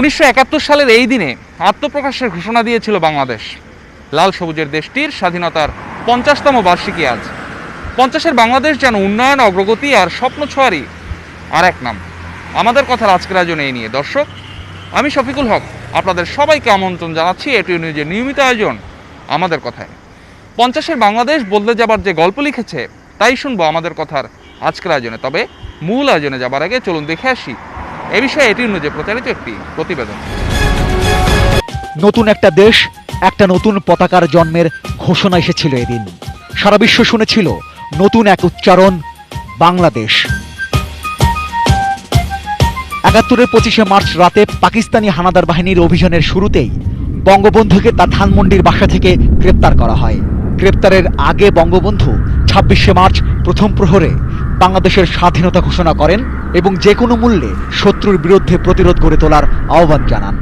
1971 সালের এই দিনে আত্মপ্রকাশের ঘোষণা দিয়েছিল বাংলাদেশ। লাল সবুজের দেশটির স্বাধীনতার 50তম বার্ষিকী আজ। 50-এর বাংলাদেশ যেন উন্নয়ন, অগ্রগতি আর স্বপ্ন ছোঁয়ারই আর এক নাম। আমাদের কথার আজকের আয়োজনে এই নিয়ে দর্শক, আমি শফিকুল হক আপনাদের সবাইকে আমন্ত্রণ জানাচ্ছি এটিএন নিউজের নিয়মিত আয়োজন আমাদের কথায়। 50-এর বাংলাদেশ বদলে যাবার যে গল্প লিখেছে তাই শুনবো আমাদের কথার আজকের আয়োজনে। তবে মূল আয়োজনে যাবার আগে চলুন দেখে আসি এ বিষয়ে এটিএন নিউজে প্রচারিত একটি প্রতিবেদন। নতুন একটা দেশ, একটা নতুন পতাকার জন্মের ঘোষণা এসেছিল এদিন। সারা বিশ্ব শুনেছিল নতুন এক উচ্চারণ, বাংলাদেশ। 71-এর 25শে মার্চ রাতে পাকিস্তানি হানাদার বাহিনীর অভিযানের শুরুতেই বঙ্গবন্ধুকে তার ধানমন্ডির বাসা থেকে গ্রেপ্তার করা হয়। গ্রেপ্তারের আগে বঙ্গবন্ধু 26শে মার্চ প্রথম প্রহরে বাংলাদেশের স্বাধীনতা ঘোষণা করেন এবং যে কোনো মূল্যে শত্রুর বিরুদ্ধে প্রতিরোধ গড়ে তোলার আহ্বান জানান।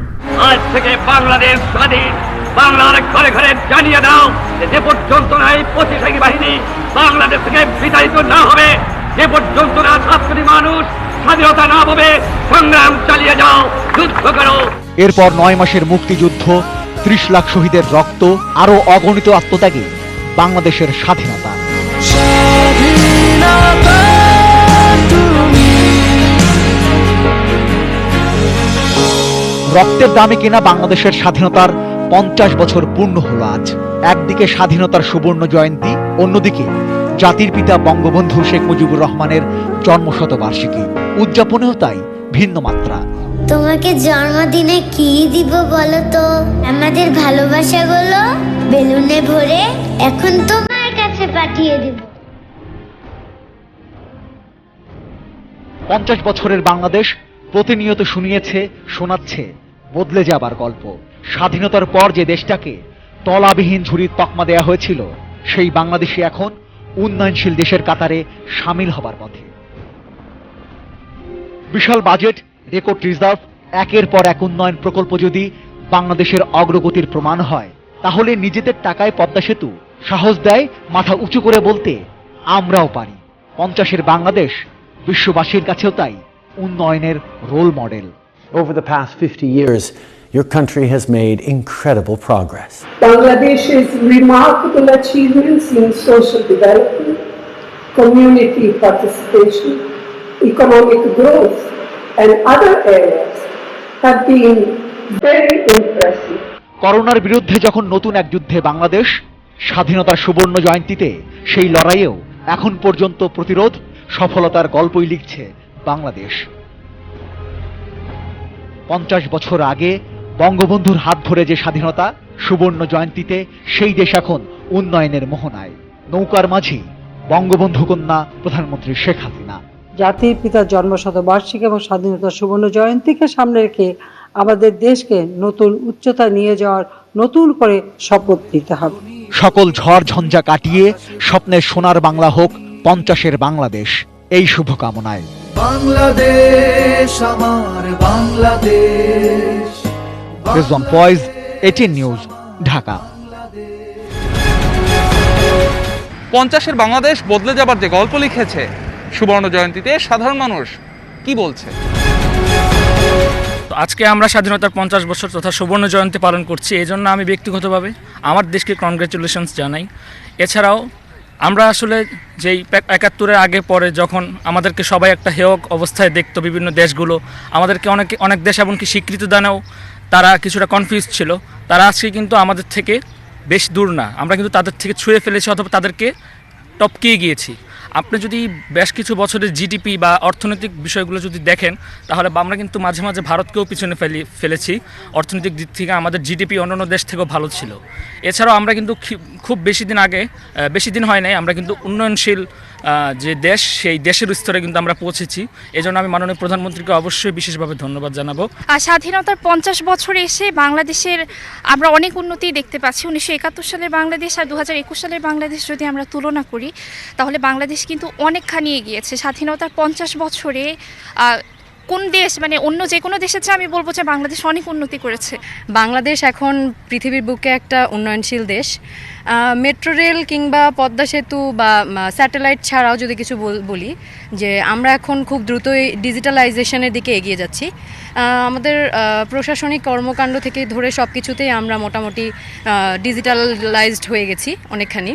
আজ থেকে বাংলাদেশ স্বাধীন। বাংলার ঘরে ঘরে জানিয়ে দাও যে পর্যন্ত না এই 25 বাহিনী বাংলাদেশ থেকে বিতাড়িত না হবে, যে পর্যন্ত না 7 কোটি মানুষ স্বাধীনতা না পাবে, সংগ্রাম চালিয়ে যাও, যুদ্ধ করো। এরপর 9 মাসের মুক্তিযুদ্ধ, 30 লাখ শহীদের রক্ত, আরো অগণিত আত্মত্যাগে বাংলাদেশের স্বাধীনতা। রক্তের দামে কিনা বাংলাদেশের স্বাধীনতার 50 বছর পূর্ণ হলো আজ। একদিকে স্বাধীনতার সুবর্ণ জয়ন্তী, অন্যদিকে জাতির পিতা বঙ্গবন্ধু শেখ মুজিবুর রহমানের জন্মশতবার্ষিকী। উদযাপনেও তাই ভিন্ন মাত্রা। তোমাকে জন্মদিনে কি দিব বলো তো? আমাদের ভালোবাসাগুলো বেলুনে ভরে এখন তোমার কাছে পাঠিয়ে দিব। 50 বছরের বাংলাদেশ প্রতিনিয়ত শুনিয়েছে, শোনাচ্ছে বদলে যাবার গল্প। স্বাধীনতার পর যে দেশটাকে তলাবিহীন ঝুড়ির তকমা দেয়া হয়েছিল, সেই বাংলাদেশে এখন উন্নয়নশীল দেশের কাতারে সামিল হবার পথে। বিশাল বাজেট, রেকর্ড রিজার্ভ, একের পর এক উন্নয়ন প্রকল্প যদি বাংলাদেশের অগ্রগতির প্রমাণ হয়, তাহলে নিজেদের টাকায় পদ্মা সেতু সাহস দেয় মাথা উঁচু করে বলতে আমরাও পারি। 50-এর বাংলাদেশ বিশ্ববাসীর কাছেও তাই উন্নয়নের role model. Over the past 50 years, your country has made incredible progress. Bangladesh's remarkable achievements in social development, community participation, economic growth, and other areas have been very impressive. করোনার বিরুদ্ধে যখন নতুন এক যুদ্ধে বাংলাদেশ, স্বাধীনতার সুবর্ণ জয়ন্তীতে সেই লড়াইয়েও এখন পর্যন্ত প্রতিরোধ, সফলতার গল্পই লিখছে বাংলাদেশ। 50 বছর আগে বঙ্গবন্ধুর হাত ধরে যে স্বাধীনতা, সুবর্ণ জয়ন্তীতে সেই দেশ এখন উন্নয়নের মোহনায়। নৌকার মাঝি বঙ্গবন্ধু কন্যা প্রধানমন্ত্রী শেখ হাসিনা। জাতির পিতার জন্মশতবার্ষিকী এবং স্বাধীনতা সুবর্ণ জয়ন্তীকে সামনে রেখে আমাদের দেশকে নতুন উচ্চতায় নিয়ে যাওয়ার নতুন করে শপথ নিতে হবে। সকল ঝড় ঝঞ্ঝা কাটিয়ে স্বপ্নের সোনার বাংলা হোক 50-এর বাংলাদেশ, এই শুভকামনায়। বাংলাদেশ আমার বাংলাদেশ। Rezwan Foyez, ATN news, Dhaka. 50-এর বাংলাদেশ বদলে যাবার যে গল্প লিখেছে, সুবর্ণ জয়ন্তীতে সাধারণ মানুষ কি বলছে? আজকে আমরা স্বাধীনতার 50 বছর তথা সুবর্ণ জয়ন্তী পালন করছি। এই জন্য আমি ব্যক্তিগতভাবে আমার দেশকে কনগ্রেচুলেশনস জানাই। এছাড়াও আমরা আসলে যেই 71-এর আগে পরে যখন আমাদেরকে সবাই একটা হেয় অবস্থায় দেখতো বিভিন্ন দেশগুলো, আমাদেরকে অনেক দেশ এমনকি স্বীকৃতি দানেও তারা কিছুটা কনফিউজ ছিল। তারা আজকে কিন্তু আমাদের থেকে বেশ দূর না, আমরা কিন্তু তাদের থেকে ছুঁয়ে ফেলেছি অথবা তাদেরকে টপকিয়ে গিয়েছি। আপনি যদি বেশ কিছু বছরের জিডিপি বা অর্থনৈতিক বিষয়গুলো যদি দেখেন, তাহলে আমরা কিন্তু মাঝে মাঝে ভারতকেও পিছনে ফেলেছি। অর্থনৈতিক দিক থেকে আমাদের জিডিপি অন্যান্য দেশ থেকেও ভালো ছিল। এছাড়াও আমরা কিন্তু খুব বেশি দিন হয় নাই, আমরা কিন্তু উন্নয়নশীল যে দেশ, সেই দেশের স্তরে কিন্তু আমরা পৌঁছেছি। এই জন্য আমি মাননীয় প্রধানমন্ত্রীকে অবশ্যই বিশেষভাবে ধন্যবাদ জানাবো। স্বাধীনতার 50 বছরে এসে বাংলাদেশের আমরা অনেক উন্নতি দেখতে পাচ্ছি। 1971 সালের বাংলাদেশ আর 2021 সালের বাংলাদেশ যদি আমরা তুলনা করি, তাহলে বাংলাদেশ কিন্তু অনেকখানি এগিয়েছে। স্বাধীনতার 50 বছরে কোন দেশ মানে অন্য যে কোনো দেশের চেয়ে আমি বলবো যে বাংলাদেশ অনেক উন্নতি করেছে। বাংলাদেশ এখন পৃথিবীর বুকে একটা উন্নয়নশীল দেশ। মেট্রো রেল কিংবা পদ্মা সেতু বা স্যাটেলাইট ছাড়াও যদি কিছু বলি, যে আমরা এখন খুব দ্রুতই ডিজিটালাইজেশনের দিকে এগিয়ে যাচ্ছি। আমাদের প্রশাসনিক কর্মকাণ্ড থেকে ধরে সব কিছুতেই আমরা মোটামুটি ডিজিটালাইজড হয়ে গেছি অনেকখানি।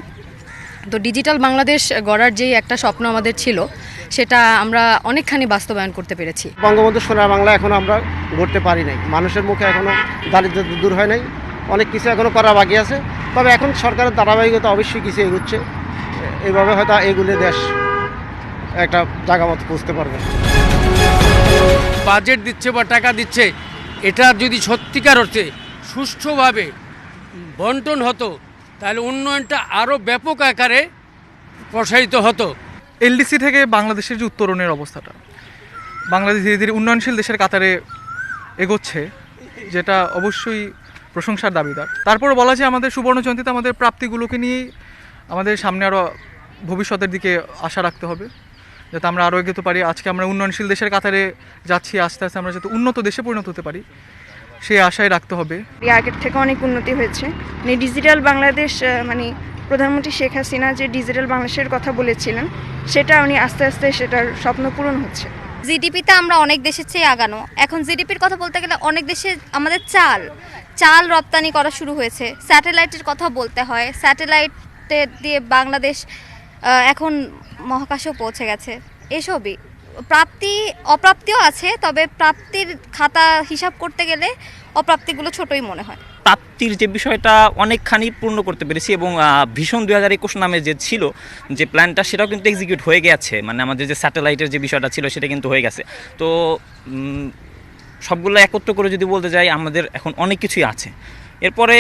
তো ডিজিটাল বাংলাদেশ গড়ার যেই একটা স্বপ্ন আমাদের ছিল, সেটা আমরা অনেকখানি বাস্তবায়ন করতে পেরেছি। বঙ্গবন্ধু সোনার বাংলা এখনও আমরা গড়তে পারি নাই, মানুষের মুখে এখনও দারিদ্র দূর হয় নাই, অনেক কিছু এখনও করা বাকি আছে। তবে এখন সরকারের ধারাবাহিকতা অবশ্যই কিছু এগুচ্ছে, এইভাবে হয়তো এগুলো দেশ একটা জায়গা মতো পৌঁছতে পারবে। বাজেট দিচ্ছে বা টাকা দিচ্ছে, এটা যদি সত্যিকার অর্থে সুষ্ঠুভাবে বন্টন হতো, তাহলে উন্নয়নটা আরও ব্যাপক আকারে প্রসারিত হতো। এলডিসি থেকে বাংলাদেশের যে উত্তরণের অবস্থাটা, বাংলাদেশ ধীরে ধীরে উন্নয়নশীল দেশের কাতারে এগোচ্ছে, যেটা অবশ্যই প্রশংসার দাবিদার। তারপরে বলা যায় আমাদের সুবর্ণ জয়ন্তীতে আমাদের প্রাপ্তিগুলোকে নিয়েই আমাদের সামনে আরও ভবিষ্যতের দিকে আশা রাখতে হবে, যাতে আমরা আরও এগোতে পারি। আজকে আমরা উন্নয়নশীল দেশের কাতারে যাচ্ছি, আস্তে আস্তে আমরা যাতে উন্নত দেশে পরিণত হতে পারি, সেই আশায় রাখতে হবে। আগের থেকে অনেক উন্নতি হয়েছে, মানে ডিজিটাল বাংলাদেশ, মানে প্রধানমন্ত্রী শেখ হাসিনা যে ডিজিটাল বাংলাদেশের কথা বলেছিলেন, সেটা উনি আস্তে আস্তে সেটার স্বপ্ন পূরণ হচ্ছে। জিডিপিতে আমরা অনেক দেশের চেয়ে আগানো। এখন জিডিপির কথা বলতে গেলে অনেক দেশে আমাদের চাল রপ্তানি করা শুরু হয়েছে। স্যাটেলাইটের কথা বলতে হয়, স্যাটেলাইটে দিয়ে বাংলাদেশ এখন মহাকাশেও পৌঁছে গেছে। এসবই অপ্রাপ্তিও আছে, তবে প্রাপ্তির খাতা হিসাব করতে গেলে অপ্রাপ্তিগুলো ছোটই মনে হয়। প্রাপ্তির যে বিষয়টা অনেকখানি পূর্ণ করতে পেরেছি, এবং ভিশন 2021 নামে যে ছিল যে প্ল্যানটা, সেটাও কিন্তু এক্সিকিউট হয়ে গেছে। মানে আমাদের যে স্যাটেলাইটের যে বিষয়টা ছিল, সেটা কিন্তু হয়ে গেছে। তো সবগুলো একত্র করে যদি বলতে যাই, আমাদের এখন অনেক কিছুই আছে। এরপরে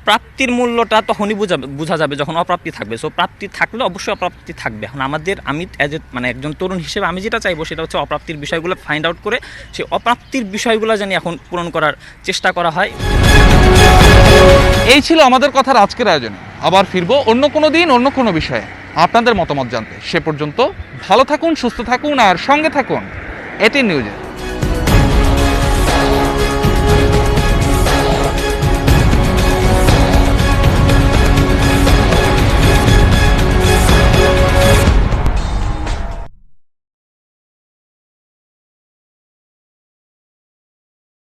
প্রাপ্তির মূল্যটা তখনই বোঝা যাবে যখন অপ্রাপ্তি থাকবে। সো প্রাপ্তি থাকলে অবশ্যই অপ্রাপ্তি থাকবে। এখন আমি মানে একজন তরুণ হিসেবে আমি যেটা চাইবো, সেটা হচ্ছে অপ্রাপ্তির বিষয়গুলো ফাইন্ড আউট করে সেই অপ্রাপ্তির বিষয়গুলো জানি এখন পূরণ করার চেষ্টা করা হয়। এই ছিল আমাদের কথার আজকের আয়োজনে। আবার ফিরবো অন্য কোনো দিন অন্য কোনো বিষয়ে আপনাদের মতামত জানতে। সে পর্যন্ত ভালো থাকুন, সুস্থ থাকুন আর সঙ্গে থাকুন এটি নিউজে।